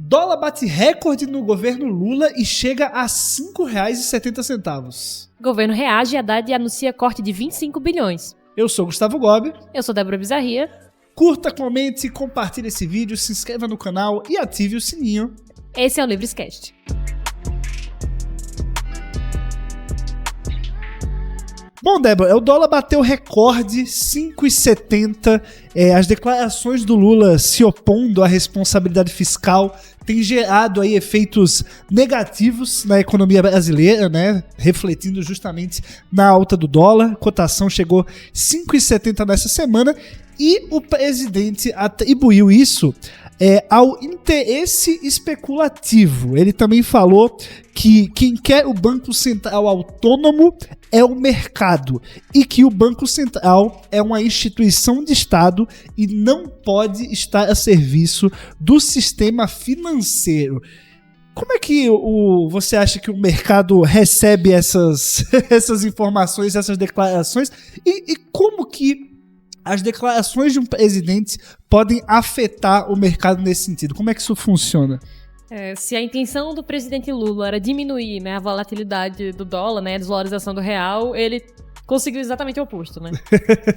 Dólar bate recorde no governo Lula e chega a R$ 5,70. Governo reage e Haddad anuncia corte de 25 bilhões. Eu sou Gustavo Gobi. Eu sou Débora Bizarria. Curta, comente, compartilhe esse vídeo, se inscreva no canal e ative o sininho. Esse é o Livrescast. Bom, Débora, o dólar bateu recorde, 5,70. As declarações do Lula se opondo à responsabilidade fiscal têm gerado aí efeitos negativos na economia brasileira, né? Refletindo justamente na alta do dólar. A cotação chegou 5,70 nessa semana e o presidente atribuiu isso ao interesse especulativo. Ele também falou que quem quer o Banco Central autônomo é o mercado e que o Banco Central é uma instituição de Estado e não pode estar a serviço do sistema financeiro. Como é que você acha que o mercado recebe essas informações, essas declarações e como que as declarações de um presidente podem afetar o mercado nesse sentido? Como é que isso funciona? Se a intenção do presidente Lula era diminuir, né, a volatilidade do dólar, né, a desvalorização do real, ele conseguiu exatamente o oposto, né?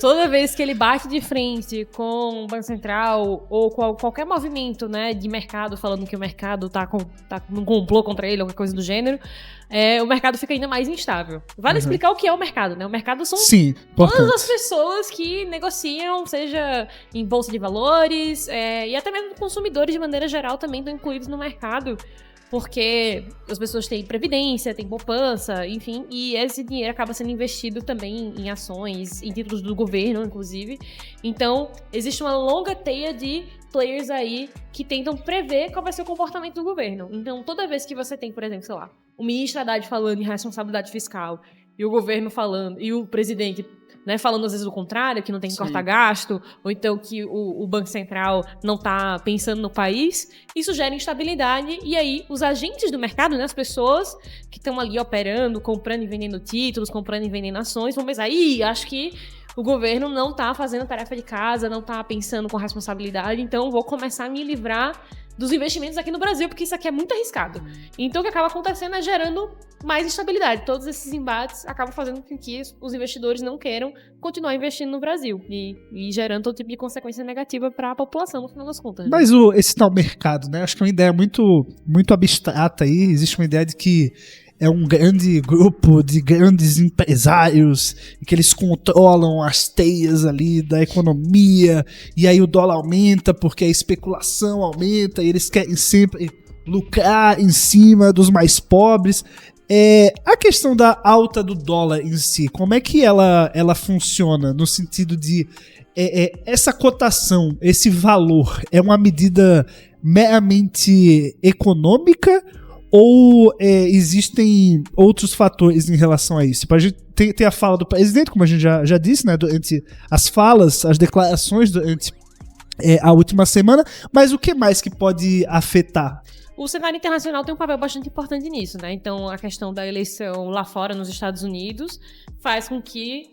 Toda vez que ele bate de frente com o Banco Central ou com qualquer movimento, né, de mercado, falando que o mercado tá num complô contra ele, alguma coisa do gênero, o mercado fica ainda mais instável. Vale explicar o que é o mercado, né? O mercado são todas as pessoas que negociam, seja em bolsa de valores, e até mesmo consumidores de maneira geral também estão incluídos no mercado. Porque as pessoas têm previdência, têm poupança, enfim, e esse dinheiro acaba sendo investido também em ações, em títulos do governo, inclusive. Então, existe uma longa teia de players aí que tentam prever qual vai ser o comportamento do governo. Então, toda vez que você tem, por exemplo, sei lá, o ministro Haddad falando em responsabilidade fiscal, e o governo falando, e o presidente, né, falando às vezes o contrário, que não tem que cortar gasto, ou então que o Banco Central não está pensando no país, isso gera instabilidade, e aí os agentes do mercado, né, as pessoas que estão ali operando, comprando e vendendo títulos, comprando e vendendo ações, vão pensar, acho que o governo não está fazendo tarefa de casa, não está pensando com responsabilidade, então vou começar a me livrar dos investimentos aqui no Brasil, porque isso aqui é muito arriscado. Então o que acaba acontecendo é gerando mais instabilidade. Todos esses embates acabam fazendo com que os investidores não queiram continuar investindo no Brasil e gerando todo tipo de consequência negativa para a população, no final das contas. Né? Mas esse tal mercado, né? Acho que é uma ideia muito, muito abstrata aí. Existe uma ideia de que é um grande grupo de grandes empresários e que eles controlam as teias ali da economia e aí o dólar aumenta porque a especulação aumenta e eles querem sempre lucrar em cima dos mais pobres. A questão da alta do dólar em si, como é que ela funciona no sentido de essa cotação, esse valor é uma medida meramente econômica ou existem outros fatores em relação a isso? Tipo, a gente tem a fala do presidente, como a gente já disse, né, durante as falas, as declarações durante a última semana, mas o que mais que pode afetar? O cenário internacional tem um papel bastante importante nisso, né? Então, a questão da eleição lá fora, nos Estados Unidos, faz com que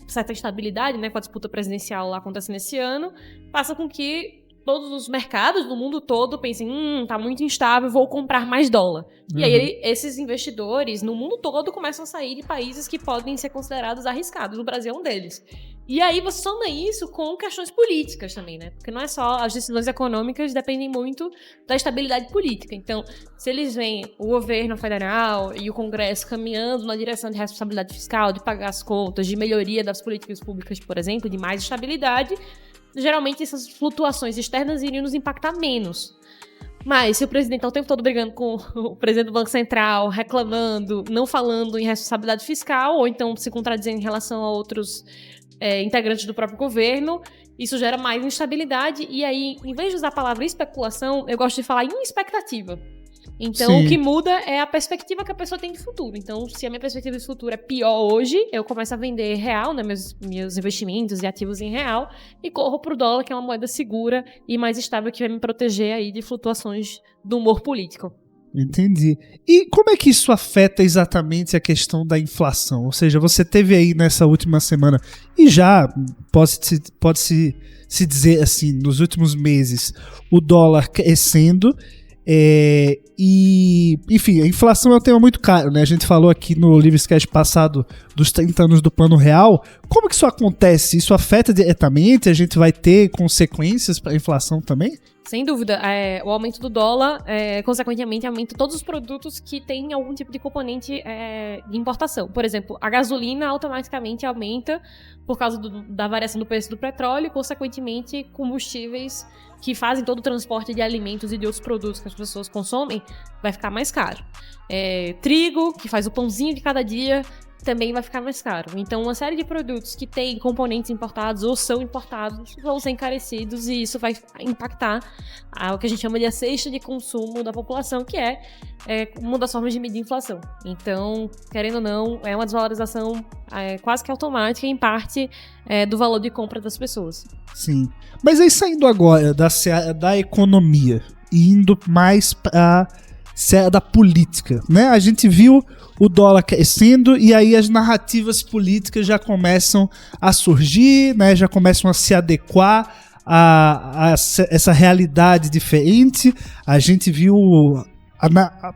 certa estabilidade, né, com a disputa presidencial lá acontecendo esse ano, faça com que todos os mercados do mundo todo pensem, tá muito instável, vou comprar mais dólar. E aí, esses investidores no mundo todo começam a sair de países que podem ser considerados arriscados. O Brasil é um deles. E aí, você soma isso com questões políticas também, né? Porque não é só as decisões econômicas, dependem muito da estabilidade política. Então, se eles veem o governo federal e o Congresso caminhando na direção de responsabilidade fiscal, de pagar as contas, de melhoria das políticas públicas, por exemplo, de mais estabilidade, geralmente essas flutuações externas iriam nos impactar menos. Mas se o presidente está o tempo todo brigando com o presidente do Banco Central, reclamando, não falando em responsabilidade fiscal, ou então se contradizendo em relação a outros integrantes do próprio governo, isso gera mais instabilidade. E aí, em vez de usar a palavra especulação, eu gosto de falar em expectativa. Então, o que muda é a perspectiva que a pessoa tem de futuro. Então, se a minha perspectiva de futuro é pior hoje, eu começo a vender real, né, meus investimentos e ativos em real, e corro pro dólar, que é uma moeda segura e mais estável, que vai me proteger aí de flutuações do humor político. Entendi. E como é que isso afeta exatamente a questão da inflação? Ou seja, você teve aí nessa última semana, e já pode-se dizer assim, nos últimos meses, o dólar crescendo, Enfim, a inflação é um tema muito caro, né? A gente falou aqui no Livrescast passado dos 30 anos do Plano Real. Como que isso acontece? Isso afeta diretamente? A gente vai ter consequências para a inflação também? Sem dúvida. O aumento do dólar, consequentemente, aumenta todos os produtos que têm algum tipo de componente de importação. Por exemplo, a gasolina automaticamente aumenta por causa da variação do preço do petróleo e, consequentemente, combustíveis que fazem todo o transporte de alimentos e de outros produtos que as pessoas consomem vai ficar mais caro. Trigo, que faz o pãozinho de cada dia, também vai ficar mais caro. Então, uma série de produtos que têm componentes importados ou são importados vão ser encarecidos e isso vai impactar o que a gente chama de a cesta de consumo da população, que é uma das formas de medir inflação. Então, querendo ou não, é uma desvalorização quase que automática, em parte, do valor de compra das pessoas. Sim. Mas aí, saindo agora da economia e indo mais para da política, né? A gente viu o dólar crescendo e aí as narrativas políticas já começam a surgir, né? Já começam a se adequar a essa realidade diferente. A gente viu...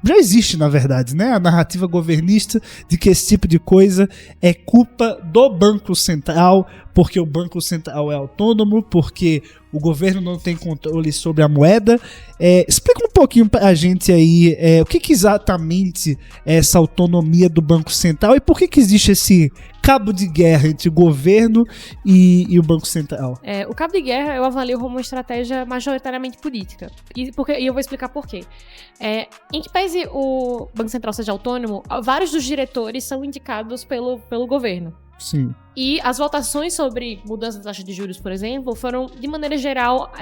Já existe, na verdade, né? A narrativa governista de que esse tipo de coisa é culpa do Banco Central, porque o Banco Central é autônomo, porque o governo não tem controle sobre a moeda. Explica um pouquinho pra gente aí o que exatamente é essa autonomia do Banco Central e por que existe esse cabo de guerra entre o governo e o Banco Central. O cabo de guerra eu avalio como uma estratégia majoritariamente política. E eu vou explicar por quê. Em que pese o Banco Central seja autônomo, vários dos diretores são indicados pelo governo. Sim. E as votações sobre mudança da taxa de juros, por exemplo, foram, de maneira geral,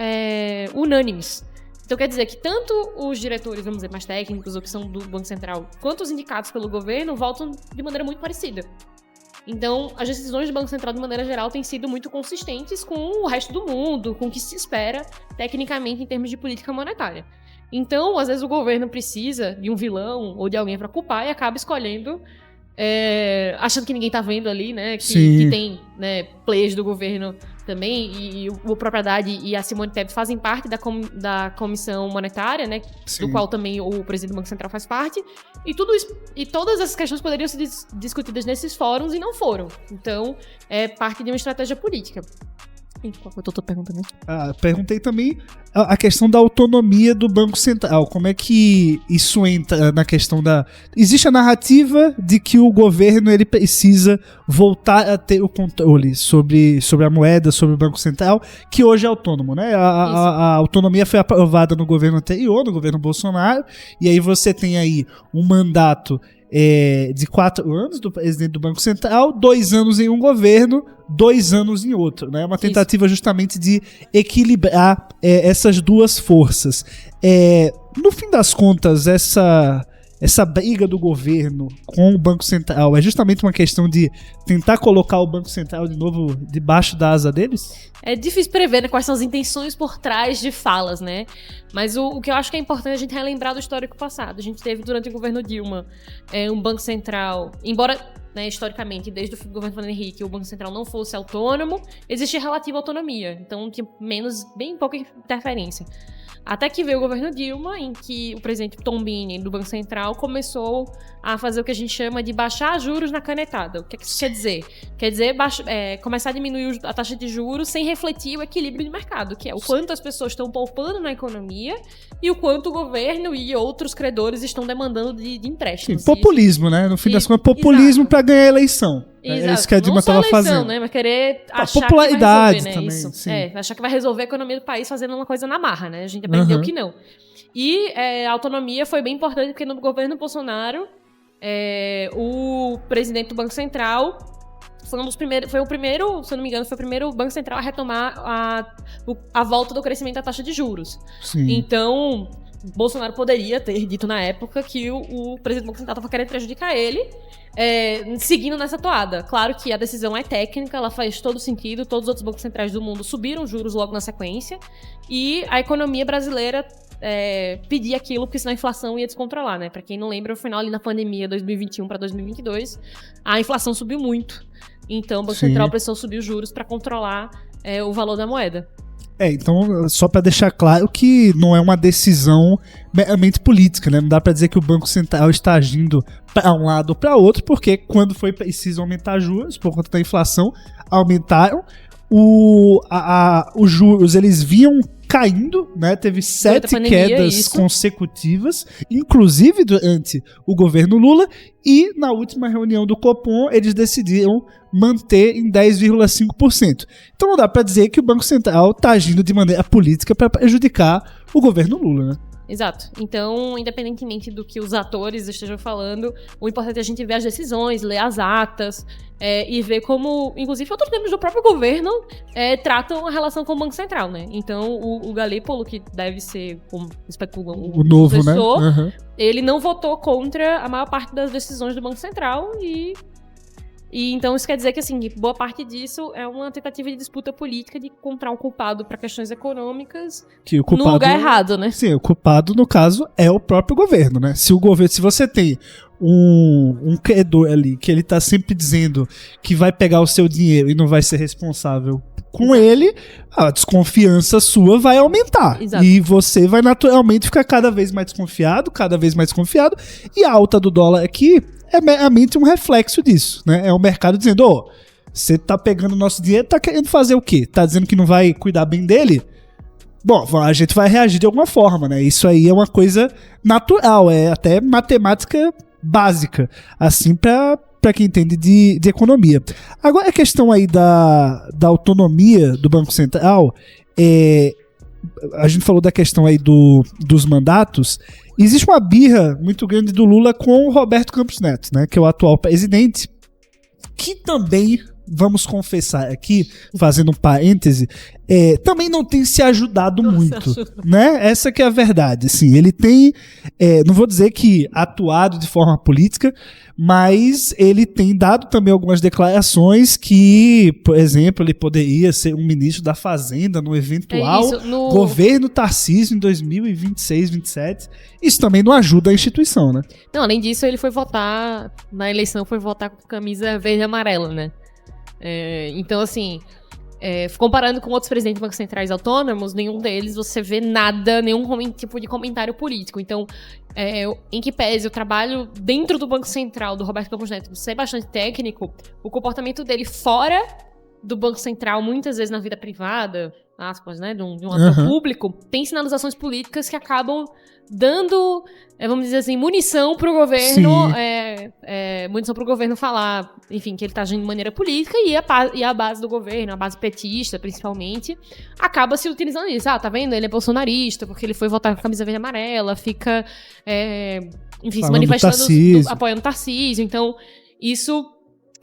unânimes. Então quer dizer que tanto os diretores, vamos dizer, mais técnicos, ou que são do Banco Central, quanto os indicados pelo governo, votam de maneira muito parecida. Então, as decisões do Banco Central, de maneira geral, têm sido muito consistentes com o resto do mundo, com o que se espera, tecnicamente, em termos de política monetária. Então, às vezes, o governo precisa de um vilão ou de alguém para culpar e acaba escolhendo, achando que ninguém tá vendo ali, né? Que tem, né, players do governo também, e o Propriedade e a Simone Tebet fazem parte da Comissão Monetária, né? Sim. Do qual também o presidente do Banco Central faz parte. E tudo isso, e todas essas questões poderiam ser discutidas nesses fóruns e não foram. Então, é parte de uma estratégia política. Qual foi a tua pergunta, né? Perguntei também a questão da autonomia do Banco Central. Como é que isso entra na questão da... Existe a narrativa de que o governo ele precisa voltar a ter o controle sobre a moeda, sobre o Banco Central, que hoje é autônomo, né? A autonomia foi aprovada no governo anterior, no governo Bolsonaro, e aí você tem aí um mandato de 4 anos do presidente do Banco Central, 2 anos em um governo, 2 anos em outro, né? Uma tentativa justamente de equilibrar essas duas forças. No fim das contas, essa briga do governo com o Banco Central é justamente uma questão de tentar colocar o Banco Central de novo debaixo da asa deles? É difícil prever, né, quais são as intenções por trás de falas, né? Mas o que eu acho que é importante a gente relembrar do histórico passado. A gente teve, durante o governo Dilma, um Banco Central, embora, né, historicamente, desde o governo Fernando Henrique, o Banco Central não fosse autônomo, existia relativa autonomia. Então, tinha bem pouca interferência. Até que veio o governo Dilma, em que o presidente Tombini, do Banco Central, começou a fazer o que a gente chama de baixar juros na canetada. O que isso quer dizer? Quer dizer começar a diminuir a taxa de juros sem refletir o equilíbrio de mercado, que é o quanto as pessoas estão poupando na economia e o quanto o governo e outros credores estão demandando de empréstimos. Sim, populismo, né? No fim das contas, populismo para ganhar a eleição. Exato. É isso que a Dilma estava fazendo. Né? Mas querer achar popularidade que vai resolver, né? também. Isso. Achar que vai resolver a economia do país fazendo uma coisa na marra, né? A gente aprendeu que não. E a autonomia foi bem importante, porque no governo Bolsonaro, o presidente do Banco Central foi o primeiro, se eu não me engano, foi o primeiro Banco Central a retomar a volta do crescimento da taxa de juros. Sim. Então, Bolsonaro poderia ter dito na época que o presidente do Banco Central estava querendo prejudicar ele, seguindo nessa toada. Claro que a decisão é técnica, ela faz todo sentido, todos os outros bancos centrais do mundo subiram juros logo na sequência, e a economia brasileira pedia aquilo, porque senão a inflação ia descontrolar, né? Pra quem não lembra, no final ali na pandemia 2021 para 2022, a inflação subiu muito. Então o Banco Central precisou subir os juros para controlar o valor da moeda. Então, só para deixar claro que não é uma decisão meramente política, né? Não dá para dizer que o Banco Central está agindo para um lado ou para outro, porque quando foi preciso aumentar juros, por conta da inflação, aumentaram. Os juros, eles vinham caindo, né? Teve 7 quedas consecutivas, inclusive durante o governo Lula, e na última reunião do Copom eles decidiram manter em 10,5%. Então não dá para dizer que o Banco Central está agindo de maneira política para prejudicar o governo Lula, né? Exato. Então, independentemente do que os atores estejam falando, o importante é a gente ver as decisões, ler as atas e ver como, inclusive, outros membros do próprio governo tratam a relação com o Banco Central, né? Então, o Galípolo, que deve ser, como especulam, o novo, sucessor, né? Uhum. Ele não votou contra a maior parte das decisões do Banco Central e então isso quer dizer que, assim, boa parte disso é uma tentativa de disputa política de encontrar um culpado para questões econômicas no lugar errado, né? Sim, o culpado, no caso, é o próprio governo, né? Se você tem um credor ali que ele tá sempre dizendo que vai pegar o seu dinheiro e não vai ser responsável com ele, a desconfiança sua vai aumentar. Exato. E você vai naturalmente ficar cada vez mais desconfiado, e a alta do dólar aqui é meramente um reflexo disso, né? É o mercado dizendo, você tá pegando o nosso dinheiro, tá querendo fazer o quê? Tá dizendo que não vai cuidar bem dele? Bom, a gente vai reagir de alguma forma, né? Isso aí é uma coisa natural, é até matemática básica, assim, pra quem entende de economia. Agora a questão aí da autonomia do Banco Central, a gente falou da questão aí dos mandatos. Existe uma birra muito grande do Lula com o Roberto Campos Neto, né, que é o atual presidente, que também, vamos confessar aqui, fazendo um parêntese, também não tem se ajudado muito, né? Essa que é a verdade. Assim, ele tem, não vou dizer que atuado de forma política, mas ele tem dado também algumas declarações que, por exemplo, ele poderia ser um ministro da Fazenda no eventual governo Tarcísio em 2026, 2027. Isso também não ajuda a instituição, né? Não, além disso, ele foi votar, na eleição, foi votar com camisa verde e amarela, né? Então, assim, comparando com outros presidentes de bancos centrais autônomos, nenhum deles você vê nada, nenhum tipo de comentário político. Então, em que pese o trabalho dentro do Banco Central do Roberto Campos Neto ser bastante técnico, o comportamento dele fora do Banco Central, muitas vezes na vida privada, aspas, né, de um ator público, tem sinalizações políticas que acabam dando, vamos dizer assim, munição pro governo, munição pro governo falar, enfim, que ele tá agindo de maneira política, e a base do governo, a base petista, principalmente, acaba se utilizando isso. Tá vendo? Ele é bolsonarista, porque ele foi votar com a camisa verde e amarela, fica, enfim, falando, se manifestando, apoiando Tarcísio. Então, isso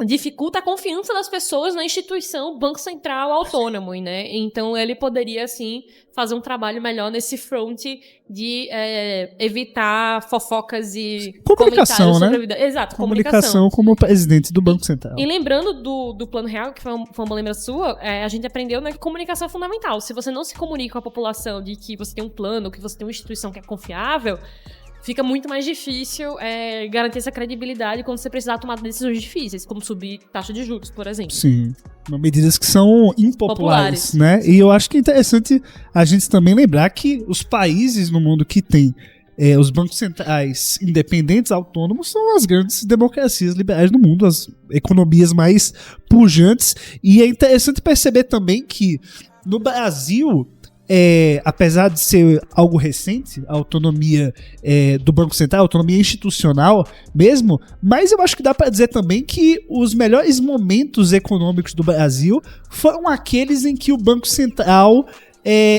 dificulta a confiança das pessoas na instituição Banco Central autônomo, né? Então ele poderia, assim, fazer um trabalho melhor nesse front de evitar fofocas e comunicação, né? Sobre a vida. Exato, comunicação como presidente do Banco Central. E lembrando do Plano Real, que foi uma lembrança sua, a gente aprendeu, né, que comunicação é fundamental. Se você não se comunica com a população de que você tem um plano, que você tem uma instituição que é confiável, fica muito mais difícil garantir essa credibilidade quando você precisar tomar decisões difíceis, como subir taxa de juros, por exemplo. Sim, medidas que são impopulares, né? E eu acho que é interessante a gente também lembrar que os países no mundo que têm os bancos centrais independentes, autônomos, são as grandes democracias liberais do mundo, as economias mais pujantes. E é interessante perceber também que no Brasil, apesar de ser algo recente, a autonomia do Banco Central, a autonomia institucional mesmo, mas eu acho que dá para dizer também que os melhores momentos econômicos do Brasil foram aqueles em que o Banco Central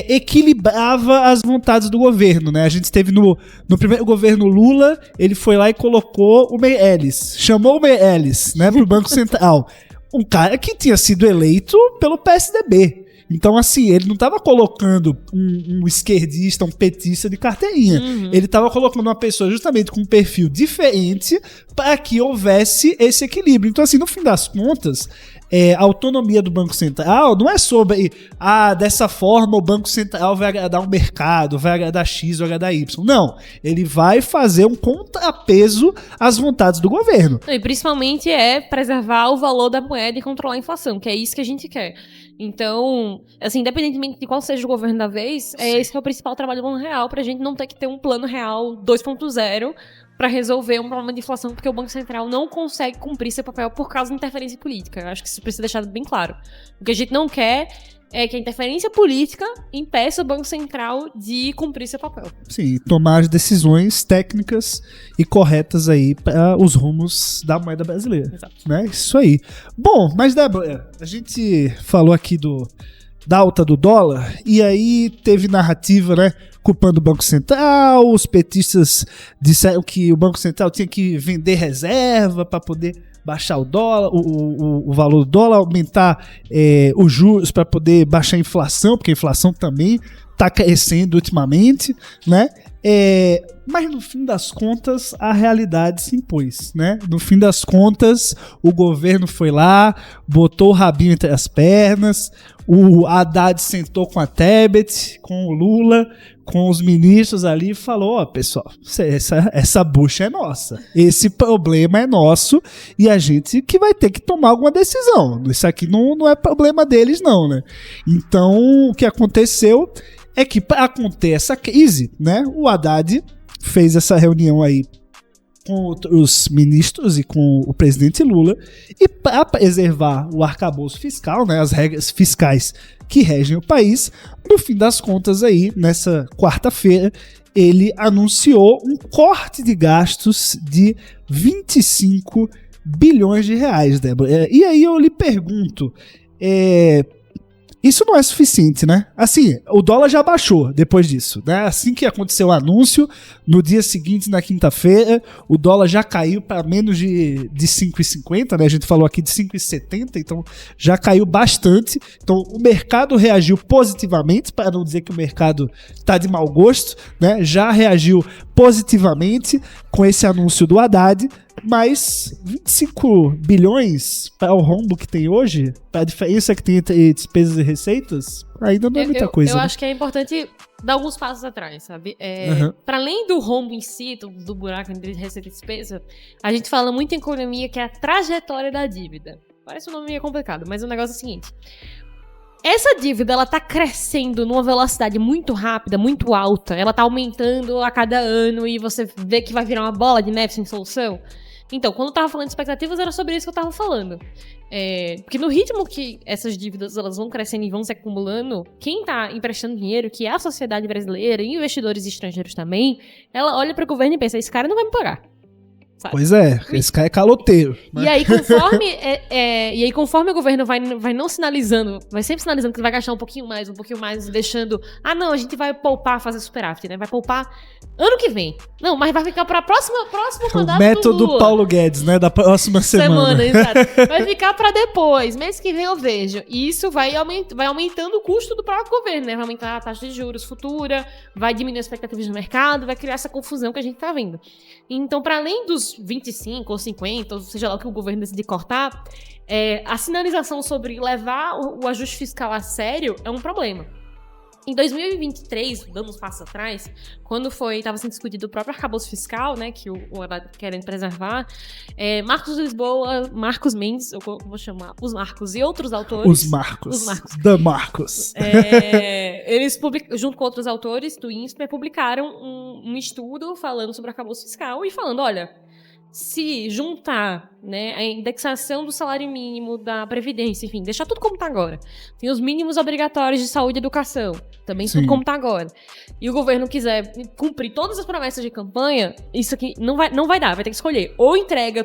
equilibrava as vontades do governo, né? A gente teve no primeiro governo Lula, ele foi lá e colocou o Meirelles, chamou o Meirelles, né, pro Banco Central, um cara que tinha sido eleito pelo PSDB. Então, assim, ele não estava colocando um esquerdista, um petista de carteirinha. Ele estava colocando uma pessoa justamente com um perfil diferente para que houvesse esse equilíbrio. Então, assim, no fim das contas, a autonomia do Banco Central não é sobre, dessa forma o Banco Central vai agradar o mercado, vai agradar X ou agradar Y. Não, ele vai fazer um contrapeso às vontades do governo. E principalmente preservar o valor da moeda e controlar a inflação, que é isso que a gente quer. Então, assim, independentemente de qual seja o governo da vez, esse que é o principal trabalho do Plano Real, pra gente não ter que ter um Plano Real 2.0 para resolver um problema de inflação, porque o Banco Central não consegue cumprir seu papel por causa de interferência política. Eu acho que isso precisa deixar bem claro. O que a gente não quer é que a interferência política impeça o Banco Central de cumprir seu papel. Sim, tomar as decisões técnicas e corretas aí para os rumos da moeda brasileira. Exato. Né? Isso aí. Bom, mas Débora, a gente falou aqui da alta do dólar, e aí teve narrativa, né, culpando o Banco Central, os petistas disseram que o Banco Central tinha que vender reserva para poder baixar o dólar, o valor do dólar, aumentar os juros para poder baixar a inflação, porque a inflação também está crescendo ultimamente, né? Mas no fim das contas a realidade se impôs, né? No fim das contas o governo foi lá, botou o rabinho entre as pernas, o Haddad sentou com a Tebet, com o Lula, com os ministros ali e falou: ó, pessoal, essa bucha é nossa, esse problema é nosso e a gente que vai ter que tomar alguma decisão, isso aqui não é problema deles não, né? Então o que aconteceu é que para conter essa crise, né, o Haddad fez essa reunião aí com os ministros e com o presidente Lula, e para preservar o arcabouço fiscal, né, as regras fiscais que regem o país, no fim das contas aí, nessa quarta-feira, ele anunciou um corte de gastos de 25 bilhões de reais, Débora. E aí eu lhe pergunto, isso não é suficiente, né? Assim, o dólar já baixou depois disso, né? Assim que aconteceu o anúncio, no dia seguinte, na quinta-feira, o dólar já caiu para menos de 5,50, né? A gente falou aqui de 5,70, então já caiu bastante. Então o mercado reagiu positivamente, para não dizer que o mercado está de mau gosto, né? Já reagiu positivamente com esse anúncio do Haddad, mas 25 bilhões para o rombo que tem hoje, para a diferença que tem entre despesas e receitas, ainda não é muita coisa. Eu né? acho que é importante dar alguns passos atrás, sabe? Para além do rombo em si, do buraco entre receita e despesa, a gente fala muito em economia que é a trajetória da dívida. Parece um nome meio complicado, mas o negócio é o seguinte: essa dívida, ela tá crescendo numa velocidade muito rápida, muito alta. Ela tá aumentando a cada ano e você vê que vai virar uma bola de neve sem solução. Então, quando eu tava falando de expectativas, era sobre isso que eu tava falando. Porque no ritmo que essas dívidas elas vão crescendo e vão se acumulando, quem tá emprestando dinheiro, que é a sociedade brasileira e investidores estrangeiros também, ela olha para o governo e pensa: esse cara não vai me pagar. Sabe? Pois é, esse cara é caloteiro. Né? E aí, conforme o governo vai não sinalizando, vai sempre sinalizando que vai gastar um pouquinho mais, deixando... Ah, não, a gente vai poupar, fazer superávit, né? Vai poupar ano que vem. Não, mas vai ficar para próximo mandato o método do Lula. Paulo Guedes, né? Da próxima semana. Exato. Vai ficar para depois. Mês que vem eu vejo. E isso vai aumentando o custo do próprio governo, né? Vai aumentar a taxa de juros futura, vai diminuir as expectativas do mercado, vai criar essa confusão que a gente tá vendo. Então, para além dos 25 ou 50, ou seja lá o que o governo decidir cortar, a sinalização sobre levar o ajuste fiscal a sério é um problema. Em 2023, dando uns passos atrás, quando estava sendo discutido o próprio arcabouço fiscal, né, que o Haddad querendo preservar, Marcos Lisboa, Marcos Mendes, eu vou chamar os Marcos e outros autores... Os Marcos. Da Marcos. Eles, junto com outros autores do INSPER, publicaram um estudo falando sobre o arcabouço fiscal e falando: olha, se juntar, né, a indexação do salário mínimo, da Previdência, enfim, deixar tudo como está agora. Tem os mínimos obrigatórios de saúde e educação, também tudo como está agora. E o governo quiser cumprir todas as promessas de campanha, isso aqui não vai dar, vai ter que escolher. Ou entrega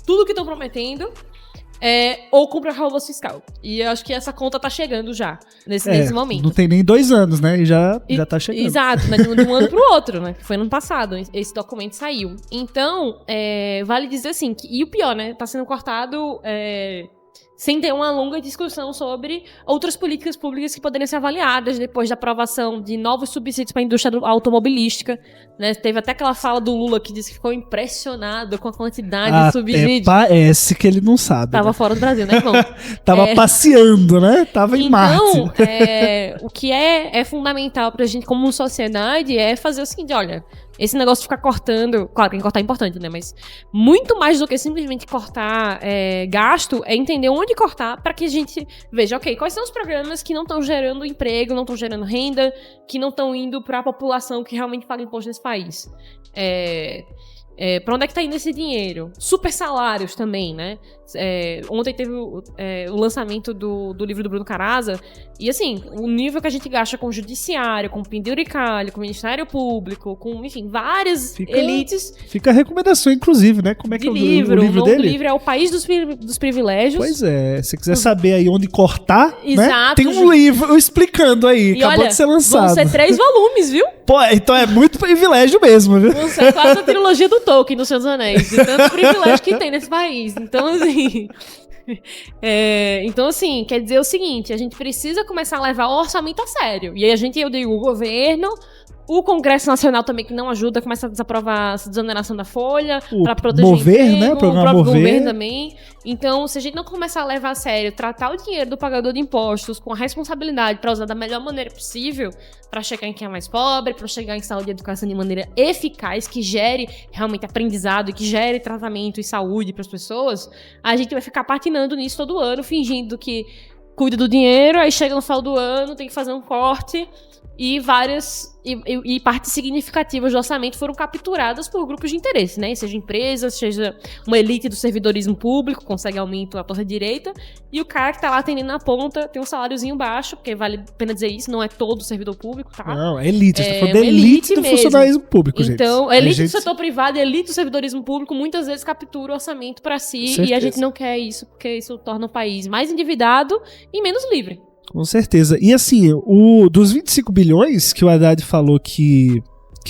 tudo que estão prometendo, ou cumpre o arcabouço fiscal. E eu acho que essa conta tá chegando já, nesse momento. Não tem nem 2 anos, né? E já tá chegando. Exato, né? De um ano pro outro, né? Foi no ano passado, esse documento saiu. Então, vale dizer assim, e o pior, né? Tá sendo cortado sem ter uma longa discussão sobre outras políticas públicas que poderiam ser avaliadas depois da aprovação de novos subsídios para a indústria automobilística, né? Teve até aquela fala do Lula que disse que ficou impressionado com a quantidade de subsídios. Parece que ele não sabe. Tava fora do Brasil, né, irmão? Tava passeando, né? Tava em Marte. Então, o que é fundamental pra gente como sociedade é fazer o seguinte: olha, esse negócio de ficar cortando... Claro, quem cortar é importante, né? Mas muito mais do que simplesmente cortar gasto, é entender onde cortar para que a gente veja, ok, quais são os programas que não estão gerando emprego, não estão gerando renda, que não estão indo para a população que realmente paga imposto nesse país. Pra onde é que tá indo esse dinheiro? Super salários também, né? Ontem teve o lançamento do livro do Bruno Caraza, e assim, o nível que a gente gasta com o judiciário, com o penduricalho, com o Ministério Público, com, enfim, várias elites. Fica a recomendação, inclusive, né? Como é que é o livro dele? O nome do livro é O País dos Privilégios. Pois é, se quiser saber aí onde cortar, exato, né? Tem um livro explicando aí, e acabou de ser lançado. Vão ser 3 volumes, viu? Pô, então é muito privilégio mesmo, viu? Vão ser quase a trilogia do Tolkien, dos Senhor dos Anéis, de tanto privilégio que tem nesse país. Então, assim... então, assim, quer dizer o seguinte, a gente precisa começar a levar o orçamento a sério. E aí eu digo, o governo, o Congresso Nacional também, que não ajuda, começa a desaprovar a desoneração da folha para proteger o emprego, né? O próprio governo também. Então, se a gente não começar a levar a sério, tratar o dinheiro do pagador de impostos com a responsabilidade para usar da melhor maneira possível, para chegar em quem é mais pobre, para chegar em saúde e educação de maneira eficaz, que gere realmente aprendizado e que gere tratamento e saúde para as pessoas, a gente vai ficar patinando nisso todo ano, fingindo que cuida do dinheiro, aí chega no final do ano, tem que fazer um corte e partes significativas do orçamento foram capturadas por grupos de interesse, né? Seja empresas, seja uma elite do servidorismo público, consegue aumento à torta direita, e o cara que tá lá atendendo na ponta tem um saláriozinho baixo, porque vale a pena dizer isso, não é todo servidor público, tá? Não, é elite, a gente tá falando da elite do funcionalismo público, gente. Então, a elite do setor privado e a elite do servidorismo público muitas vezes captura o orçamento para si, e a gente não quer isso, porque isso torna o país mais endividado e menos livre. Com certeza. E assim, dos 25 bilhões que o Haddad falou que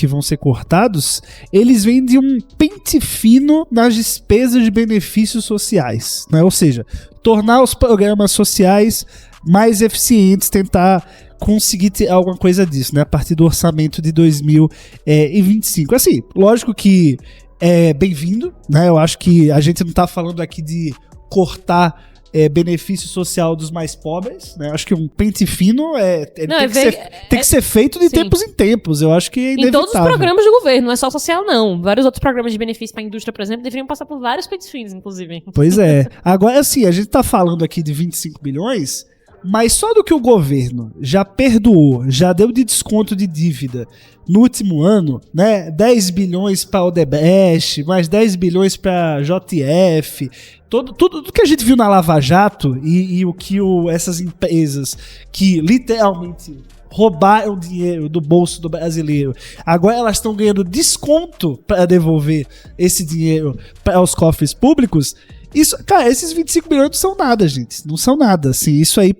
vão ser cortados, eles vêm de um pente fino nas despesas de benefícios sociais, né? Ou seja, tornar os programas sociais mais eficientes, tentar conseguir ter alguma coisa disso, né? A partir do orçamento de 2025. Assim, lógico que é bem-vindo, né? Eu acho que a gente não tá falando aqui de cortar benefício social dos mais pobres, né? Acho que um pente fino tem que ser feito de tempos em tempos. Eu acho que é inevitável. Em todos os programas do governo, não é só social, não. Vários outros programas de benefício para a indústria, por exemplo, deveriam passar por vários pentes finos, inclusive. Pois é. Agora, assim, a gente tá falando aqui de 25 bilhões, mas só do que o governo já perdoou, já deu de desconto de dívida no último ano, né? 10 bilhões para Odebrecht, mais 10 bilhões para JF, tudo que a gente viu na Lava Jato e o que essas empresas que literalmente roubaram dinheiro do bolso do brasileiro, agora elas estão ganhando desconto para devolver esse dinheiro para os cofres públicos. Isso, cara, esses 25 bilhões não são nada, gente. Não são nada. Assim, isso aí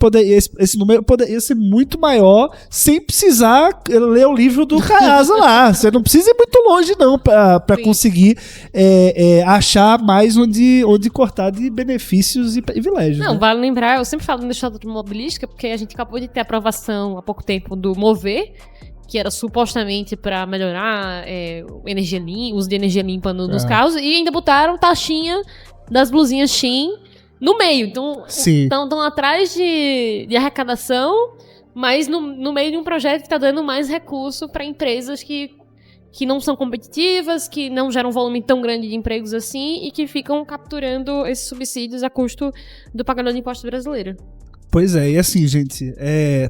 esse número poderia ser muito maior sem precisar ler o livro do Caraza lá. Você não precisa ir muito longe, não, pra conseguir achar mais onde cortar de benefícios e privilégios. Não, né? Vale lembrar, eu sempre falo no Estado Automobilística, porque a gente acabou de ter aprovação há pouco tempo do Mover, que era supostamente para melhorar energia limpa, uso de energia limpa nos carros, e ainda botaram taxinha das blusinhas Shein no meio. Então, estão atrás de arrecadação, mas no meio de um projeto que está dando mais recurso para empresas que não são competitivas, que não geram um volume tão grande de empregos assim e que ficam capturando esses subsídios a custo do pagador de impostos brasileiro. Pois é, e assim, gente,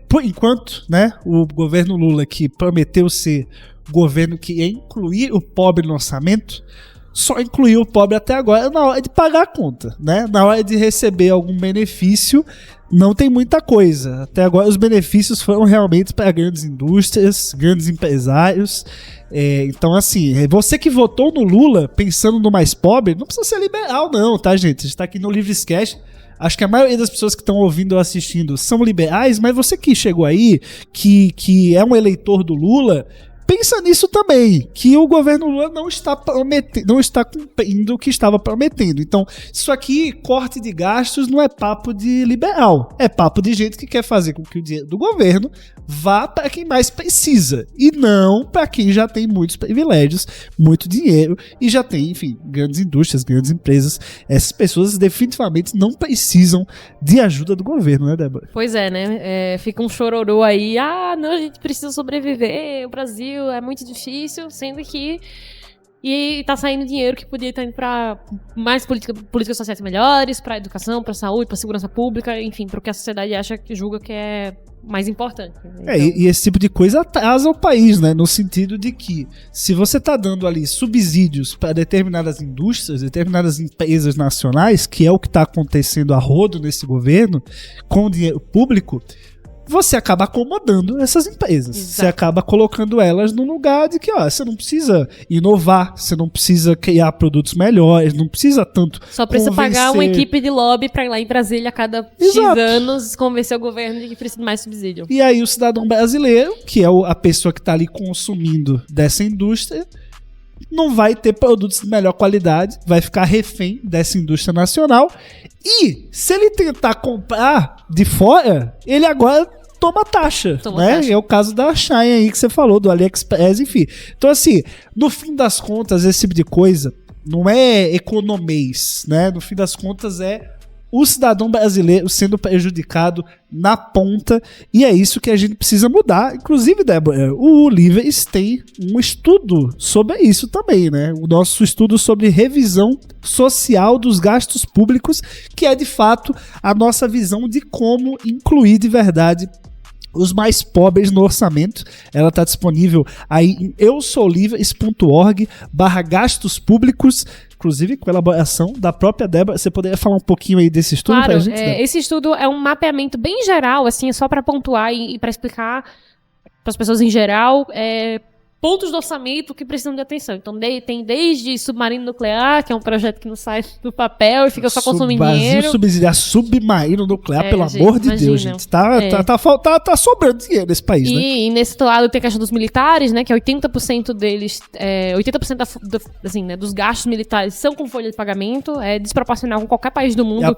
por enquanto, né, o governo Lula, que prometeu ser governo que ia incluir o pobre no orçamento, só incluiu o pobre até agora na hora de pagar a conta, né? Na hora de receber algum benefício, não tem muita coisa. Até agora os benefícios foram realmente para grandes indústrias, grandes empresários. Então, assim, você que votou no Lula pensando no mais pobre, não precisa ser liberal não, tá, gente? A gente tá aqui no Livrescast. Acho que a maioria das pessoas que estão ouvindo ou assistindo são liberais, mas você que chegou aí, que é um eleitor do Lula, pensa nisso também, que o governo Lula não está cumprindo o que estava prometendo. Então, isso aqui, corte de gastos, não é papo de liberal. É papo de gente que quer fazer com que o dinheiro do governo vá para quem mais precisa. E não para quem já tem muitos privilégios, muito dinheiro e já tem, enfim, grandes indústrias, grandes empresas. Essas pessoas definitivamente não precisam de ajuda do governo, né, Débora? Pois é, né? Fica um chororô aí. Ah, não, a gente precisa sobreviver. O Brasil Brasil é muito difícil, sendo que e tá saindo dinheiro que podia estar indo pra mais políticas sociais melhores, pra educação, pra saúde, pra segurança pública, enfim, pro que a sociedade julga que é mais importante. Então... E esse tipo de coisa atrasa o país, né? No sentido de que, se você tá dando ali subsídios para determinadas indústrias, determinadas empresas nacionais, que é o que tá acontecendo a rodo nesse governo, com dinheiro público, você acaba acomodando essas empresas. Exato. Você acaba colocando elas num lugar de que, você não precisa inovar, você não precisa criar produtos melhores, não precisa tanto só precisa pagar uma equipe de lobby pra ir lá em Brasília a cada X anos convencer o governo de que precisa de mais subsídio. E aí o cidadão brasileiro, que é a pessoa que tá ali consumindo dessa indústria, não vai ter produtos de melhor qualidade, vai ficar refém dessa indústria nacional. E se ele tentar comprar de fora, ele agora toma taxa, né? É o caso da Shein aí que você falou, do AliExpress, enfim. Então, assim, no fim das contas, esse tipo de coisa não é economês, né? No fim das contas, é o cidadão brasileiro sendo prejudicado na ponta, e é isso que a gente precisa mudar. Inclusive, Débora, o Livres tem um estudo sobre isso também, né? O nosso estudo sobre revisão social dos gastos públicos, que é de fato a nossa visão de como incluir de verdade os mais pobres no orçamento. Ela está disponível aí em eusoulivres.org/gastos públicos, inclusive com elaboração da própria Débora. Você poderia falar um pouquinho aí desse estudo pra gente? Esse estudo é um mapeamento bem geral, assim, só para pontuar e para explicar para as pessoas em geral, pontos do orçamento que precisam de atenção. Então, tem desde submarino nuclear, que é um projeto que não sai do papel e fica só consumindo dinheiro. Brasil subsidiar submarino nuclear, pelo amor de Deus, gente. Tá sobrando dinheiro nesse país, né? E nesse lado tem a questão dos militares, né? Que 80% deles, 80% dos gastos militares são com folha de pagamento, é desproporcional com qualquer país do mundo.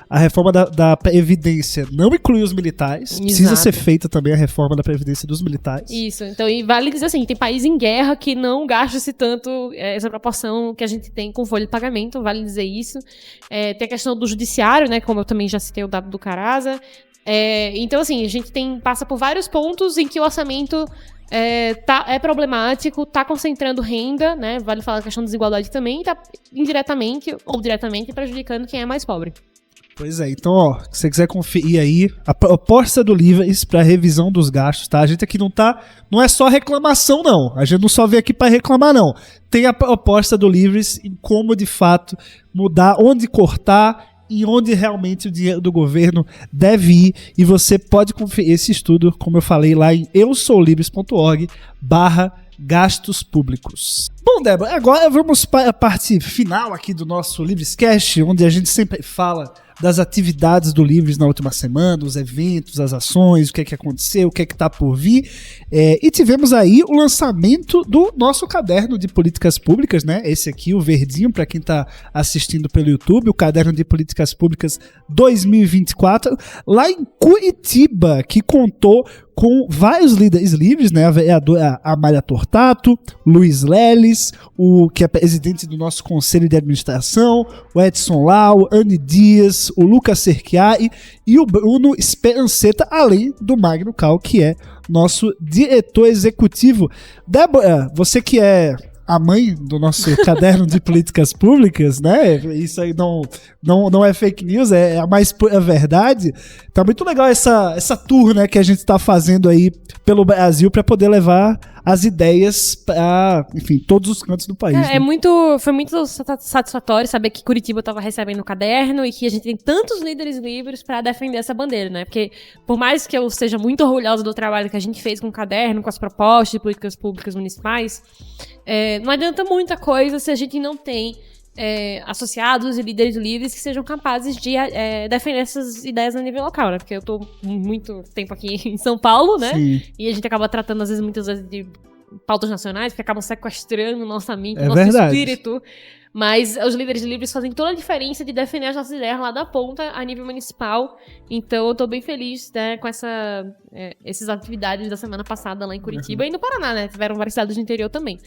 A reforma da Previdência não inclui os militares. Exato. Precisa ser feita também a reforma da Previdência dos militares. Isso, então, e vale dizer assim, tem país em guerra que não gasta-se tanto essa proporção que a gente tem com folha de pagamento, vale dizer isso. Tem a questão do judiciário, né, como eu também já citei o dado do Caraza. Então, assim, a gente passa por vários pontos em que o orçamento é problemático, está concentrando renda, né, vale falar da questão da desigualdade também, está indiretamente ou diretamente prejudicando quem é mais pobre. Pois é, então, se você quiser conferir aí a proposta do Livres para revisão dos gastos, tá? A gente aqui não é só reclamação, não. A gente não só veio aqui para reclamar, não. Tem a proposta do Livres em como, de fato, mudar, onde cortar e onde realmente o dinheiro do governo deve ir. E você pode conferir esse estudo, como eu falei, lá em eusoulivres.org/gastos públicos. Bom, Débora, agora vamos para a parte final aqui do nosso Livrescast, onde a gente sempre fala das atividades do Livres na última semana, os eventos, as ações, o que é que aconteceu, o que é que está por vir. E tivemos aí o lançamento do nosso caderno de políticas públicas, né? Esse aqui, o verdinho, para quem está assistindo pelo YouTube, o caderno de políticas públicas 2024, lá em Curitiba, que contou com vários líderes livres, né? A vereadora Amália Tortato, Luiz Leles, o que é presidente do nosso conselho de administração, o Edson Lau, Anne Dias, o Lucas Cerchiari e o Bruno Esperanceta, além do Magno Cal, que é nosso diretor executivo. Débora, você que é a mãe do nosso caderno de políticas públicas, né? Isso aí não é fake news, é a mais pura verdade. Tá muito legal essa tour, né, que a gente tá fazendo aí pelo Brasil para poder levar as ideias para, enfim, todos os cantos do país. Né? Foi muito satisfatório saber que Curitiba estava recebendo o caderno e que a gente tem tantos líderes livres para defender essa bandeira, né? Porque por mais que eu seja muito orgulhosa do trabalho que a gente fez com o caderno, com as propostas de políticas públicas municipais, não adianta muita coisa se a gente não tem associados e líderes livres que sejam capazes de defender essas ideias a nível local, né? Porque eu tô muito tempo aqui em São Paulo, né? Sim. E a gente acaba tratando, muitas vezes, de pautas nacionais, que acabam sequestrando nossa mente, nosso espírito. Mas os líderes livres fazem toda a diferença de defender as nossas ideias lá da ponta, a nível municipal. Então, eu tô bem feliz, né, com essas atividades da semana passada lá em Curitiba e no Paraná, né? Tiveram várias cidades do interior também.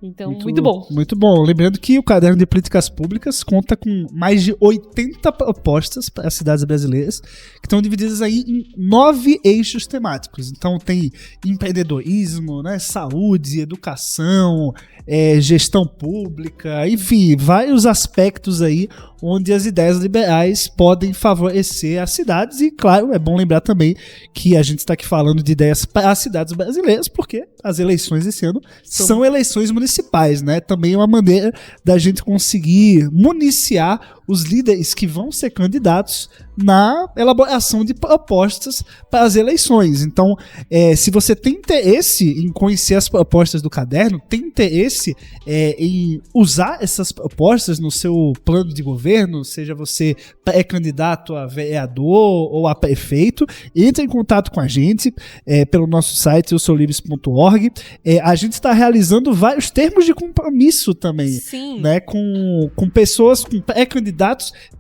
Então, muito bom. Muito bom. Lembrando que o Caderno de Políticas Públicas conta com mais de 80 propostas para as cidades brasileiras, que estão divididas aí em 9 eixos temáticos. Então tem empreendedorismo, né, saúde, educação, gestão pública, enfim, vários aspectos aí onde as ideias liberais podem favorecer as cidades. E, claro, é bom lembrar também que a gente está aqui falando de ideias para as cidades brasileiras, porque as eleições esse ano são eleições municipais, né? Também é uma maneira da gente conseguir municiar os líderes que vão ser candidatos na elaboração de propostas para as eleições. Então, se você tem interesse em conhecer as propostas do caderno, tem interesse em usar essas propostas no seu plano de governo, seja você pré-candidato a vereador ou a prefeito, entre em contato com a gente pelo nosso site eusoulivres.org. A gente está realizando vários termos de compromisso também. Sim. Né, com pessoas, com pré-candidatos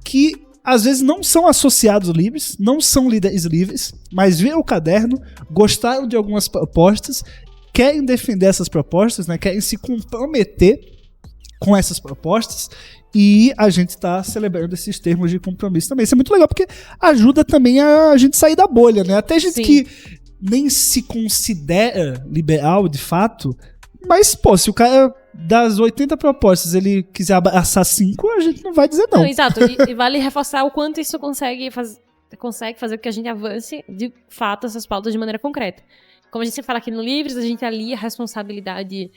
que às vezes não são associados livres, não são líderes livres, mas viram o caderno, gostaram de algumas propostas, querem defender essas propostas, né, querem se comprometer com essas propostas, e a gente está celebrando esses termos de compromisso também. Isso é muito legal, porque ajuda também a gente sair da bolha, né? Até gente que nem se considera liberal, de fato, mas, pô, se o cara das 80 propostas ele quiser abraçar 5, a gente não vai dizer não. Não, exato. E vale reforçar o quanto isso consegue fazer com que a gente avance, de fato, essas pautas de maneira concreta. Como a gente sempre fala aqui no Livres, a gente alia a responsabilidade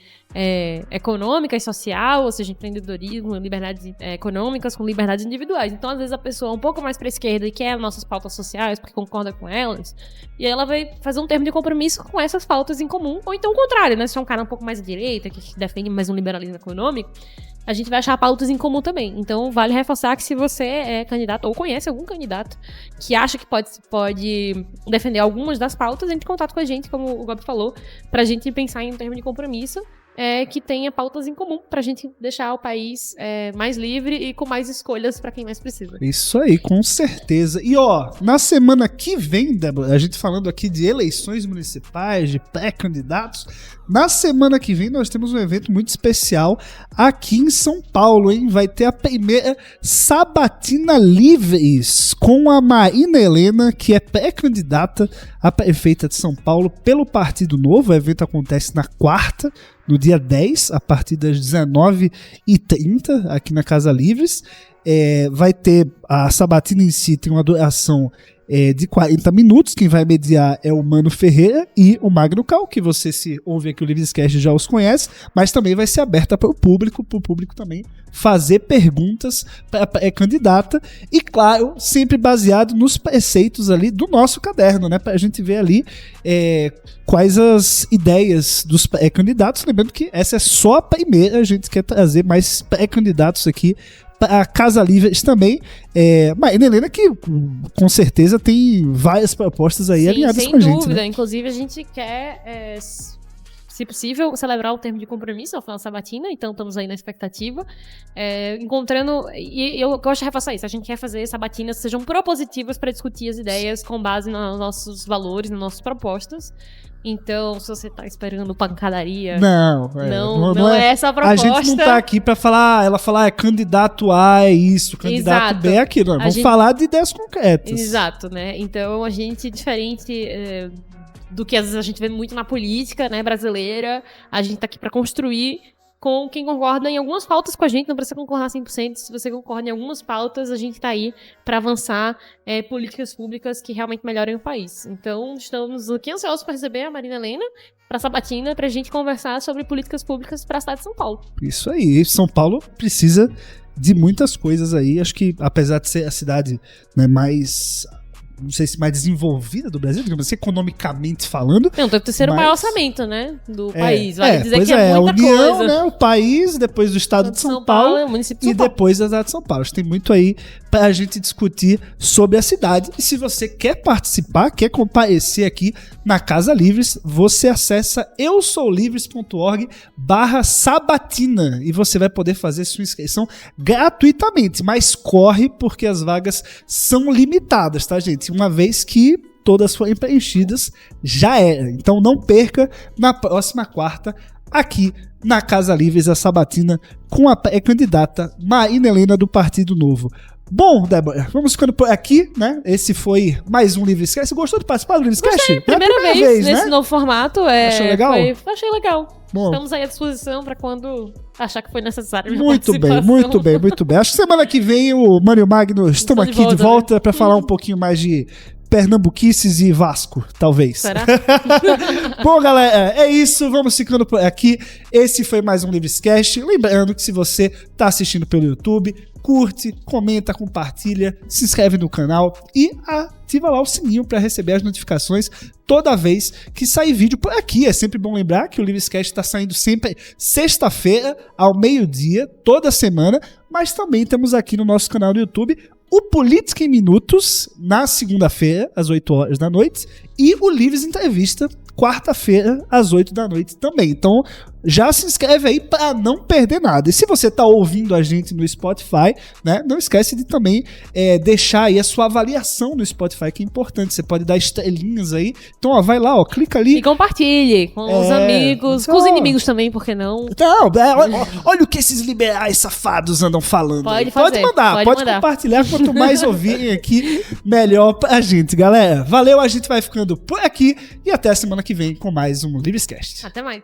econômica e social, ou seja, empreendedorismo, liberdades econômicas com liberdades individuais. Então, às vezes, a pessoa é um pouco mais para a esquerda e quer nossas pautas sociais, porque concorda com elas, e aí ela vai fazer um termo de compromisso com essas pautas em comum, ou então o contrário, né? Se é um cara um pouco mais à direita, que defende mais um liberalismo econômico, a gente vai achar pautas em comum também. Então, vale reforçar que se você é candidato ou conhece algum candidato que acha que pode defender algumas das pautas, entre em contato com a gente, como o Gob falou, pra gente pensar em um termo de compromisso que tenha pautas em comum, pra gente deixar o país mais livre e com mais escolhas pra quem mais precisa. Isso aí, com certeza. E ó, na semana que vem, Débora, a gente falando aqui de eleições municipais, de pré-candidatos, na semana que vem nós temos um evento muito especial aqui em São Paulo, hein? Vai ter a primeira Sabatina Livres com a Marina Helena, que é pré-candidata a prefeita de São Paulo pelo Partido Novo. O evento acontece na quarta, no dia 10, a partir das 19h30, aqui na Casa Livres. Vai ter a sabatina em si, tem uma duração de 40 minutos. Quem vai mediar é o Mano Ferreira e o Magno Cal, que você, se ouve aqui o Livrescast, já os conhece, mas também vai ser aberta para o público também fazer perguntas para a candidata, e claro, sempre baseado nos preceitos ali do nosso caderno, né, para a gente ver ali quais as ideias dos pré-candidatos. Lembrando que essa é só a primeira, a gente quer trazer mais pré-candidatos aqui a Casa Livres também, mas Helena, que com certeza tem várias propostas aí alinhadas com a gente. Sem dúvida, né? Inclusive a gente quer, se possível, celebrar o termo de compromisso ao final da sabatina, então estamos aí na expectativa, encontrando, e eu gosto de reforçar isso, a gente quer fazer sabatinas que sejam propositivas para discutir as ideias com base nos nossos valores, nas nossas propostas. Então, se você tá esperando pancadaria... Não é essa a proposta. A gente não tá aqui pra falar... Ela falar, candidato A é isso, candidato Exato. B é aquilo. Vamos falar de ideias concretas. Exato, né? Então, a gente, diferente do que às vezes a gente vê muito na política, né, brasileira, a gente tá aqui pra construir com quem concorda em algumas pautas com a gente, não precisa concordar 100%, se você concorda em algumas pautas, a gente tá aí para avançar políticas públicas que realmente melhorem o país. Então, estamos aqui ansiosos para receber a Marina Helena para a sabatina, pra gente conversar sobre políticas públicas para a cidade de São Paulo. Isso aí, São Paulo precisa de muitas coisas aí, acho que apesar de ser a cidade, né, mais... não sei se mais desenvolvida do Brasil, digamos assim, economicamente falando. Não, tem o terceiro maior orçamento, né, do país. Vale dizer que é muita a União, coisa. Né, o país, depois do estado de São Paulo, o município de São e Paulo. depois da cidade de São Paulo. Acho que tem muito aí pra gente discutir sobre a cidade. E se você quer participar, quer comparecer aqui na Casa Livres, você acessa eusoulivres.org/sabatina e você vai poder fazer sua inscrição gratuitamente, mas corre porque as vagas são limitadas, tá, gente? Uma vez que todas forem preenchidas, já era. Então não perca, na próxima quarta, aqui na Casa Livres, a sabatina com a pré-candidata Marina Helena do Partido Novo. Bom, Débora, vamos ficando por aqui, né? Esse foi mais um Livrescast. Você gostou de participar do Livrescast? Gostei, primeira vez nesse né? novo formato. Achou legal? Achei legal. Bom. Estamos aí à disposição para quando achar que foi necessário. Muito bem. Acho que semana que vem o Mano e o Magno estão aqui de volta, né? Para falar um pouquinho mais de Pernambuquices e Vasco, talvez. Será? Bom, galera, é isso. Vamos ficando por aqui. Esse foi mais um Livrescast. Lembrando que se você tá assistindo pelo YouTube, curte, comenta, compartilha, se inscreve no canal e ativa lá o sininho para receber as notificações toda vez que sair vídeo por aqui. É sempre bom lembrar que o Livrescast está saindo sempre sexta-feira, ao meio-dia, toda semana, mas também temos aqui no nosso canal do YouTube o Política em Minutos, na segunda-feira, às 8 horas da noite, e o Livres Entrevista, quarta-feira, às 8 da noite também. Então, já se inscreve aí para não perder nada. E se você tá ouvindo a gente no Spotify, né, não esquece de também deixar aí a sua avaliação no Spotify, que é importante. Você pode dar estrelinhas aí. Então, ó, vai lá, ó, clica ali. E compartilhe com os amigos, com os inimigos também, por que não? Não, olha o que esses liberais safados andam falando. Pode mandar. Compartilhar. Quanto mais ouvirem aqui, melhor pra gente, galera. Valeu, a gente vai ficando por aqui e até a semana que vem com mais um Livrescast. Até mais.